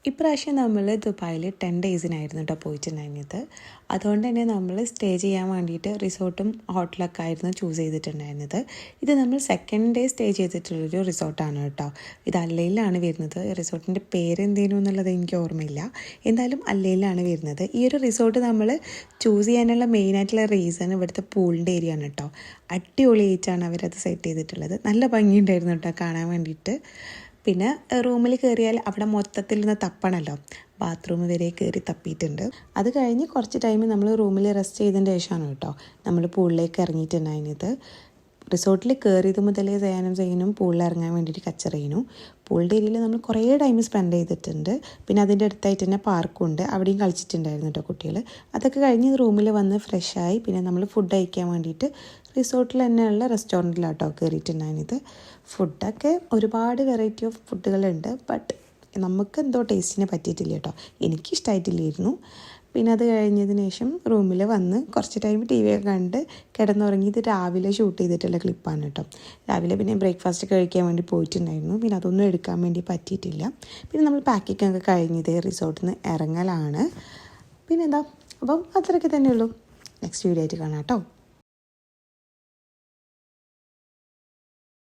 ഇപ്രാവശ്യം നമ്മൾ ദുബായിൽ 10 ഡേയ്സിനായിരുന്നു കേട്ടോ പോയിട്ടുണ്ടായിരുന്നത്. അതുകൊണ്ട് തന്നെ നമ്മൾ സ്റ്റേ ചെയ്യാൻ വേണ്ടിയിട്ട് റിസോർട്ടും ഹോട്ടലൊക്കെ ആയിരുന്നു ചൂസ് ചെയ്തിട്ടുണ്ടായിരുന്നത്. ഇത് നമ്മൾ സെക്കൻഡ് ഡേ സ്റ്റേ ചെയ്തിട്ടുള്ളൊരു റിസോർട്ടാണ് കേട്ടോ. ഇത് അല്ലയിലാണ് വരുന്നത്. റിസോർട്ടിൻ്റെ പേര് എന്തേനു എന്നുള്ളത് എനിക്ക് ഓർമ്മയില്ല. എന്തായാലും അല്ലയിലാണ് വരുന്നത്. ഈ ഒരു റിസോർട്ട് നമ്മൾ ചൂസ് ചെയ്യാനുള്ള മെയിനായിട്ടുള്ള റീസൺ ഇവിടുത്തെ പൂളിൻ്റെ ഏരിയ ആണ് കേട്ടോ. അടിപൊളിയായിട്ടാണ് അവരത് സെറ്റ് ചെയ്തിട്ടുള്ളത്. നല്ല ഭംഗിയുണ്ടായിരുന്നു കേട്ടോ കാണാൻ വേണ്ടിയിട്ട്. പിന്നെ റൂമിൽ കയറിയാൽ അവിടെ മൊത്തത്തിൽ നിന്ന് തപ്പണമല്ലോ, ബാത്റൂം വരെ കയറി തപ്പിയിട്ടുണ്ട്. അത് കഴിഞ്ഞ് കുറച്ച് ടൈം നമ്മൾ റൂമിൽ റെസ്റ്റ് ചെയ്തതിൻ്റെ ശേഷമാണ് കേട്ടോ നമ്മൾ പൂളിലേക്ക് ഇറങ്ങിയിട്ടുണ്ടായിരുന്നത്. റിസോർട്ടിൽ കയറിയത് മുതലേ ചെയ്യാനും പൂളിൽ ഇറങ്ങാൻ വേണ്ടിയിട്ട് കച്ചറിയുന്നു. പൂളിൻ്റെ ഏരിയയിൽ നമ്മൾ കുറേ ടൈം സ്പെൻഡ് ചെയ്തിട്ടുണ്ട്. പിന്നെ അതിൻ്റെ അടുത്തായിട്ട് തന്നെ പാർക്കുണ്ട്, അവിടെയും കളിച്ചിട്ടുണ്ടായിരുന്നു കേട്ടോ കുട്ടികൾ. അതൊക്കെ കഴിഞ്ഞ് റൂമിൽ വന്ന് ഫ്രഷായി പിന്നെ നമ്മൾ ഫുഡ് കഴിക്കാൻ വേണ്ടിയിട്ട് റിസോർട്ടിൽ തന്നെയുള്ള റെസ്റ്റോറൻറ്റിലാട്ടോ കയറിയിട്ടുണ്ടായിരുന്നത്. ഫുഡൊക്കെ ഒരുപാട് വെറൈറ്റി ഓഫ് ഫുഡുകളുണ്ട്. ബട്ട് നമുക്ക് എന്തോ ടേസ്റ്റിനെ പറ്റിയിട്ടില്ല കേട്ടോ, എനിക്കിഷ്ടമായിട്ടില്ലായിരുന്നു. പിന്നെ അത് കഴിഞ്ഞതിന് ശേഷം റൂമിൽ വന്ന് കുറച്ച് ടൈം ടി വി ഒക്കെ കണ്ട് കിടന്നുറങ്ങിയത് രാവിലെ ഷൂട്ട് ചെയ്തിട്ടുള്ള ക്ലിപ്പാണ് കേട്ടോ. രാവിലെ പിന്നെ ബ്രേക്ക്ഫാസ്റ്റ് കഴിക്കാൻ വേണ്ടി പോയിട്ടുണ്ടായിരുന്നു. പിന്നെ അതൊന്നും എടുക്കാൻ വേണ്ടി പറ്റിയിട്ടില്ല. പിന്നെ നമ്മൾ പാക്കിംഗ് ഒക്കെ കഴിഞ്ഞത് റിസോർട്ടിൽ നിന്ന് ഇറങ്ങലാണ്. പിന്നെന്താ, അപ്പം അത്രയൊക്കെ തന്നെയുള്ളൂ. നെക്സ്റ്റ് വീഡിയോ ആയിട്ട് കാണാം കേട്ടോ.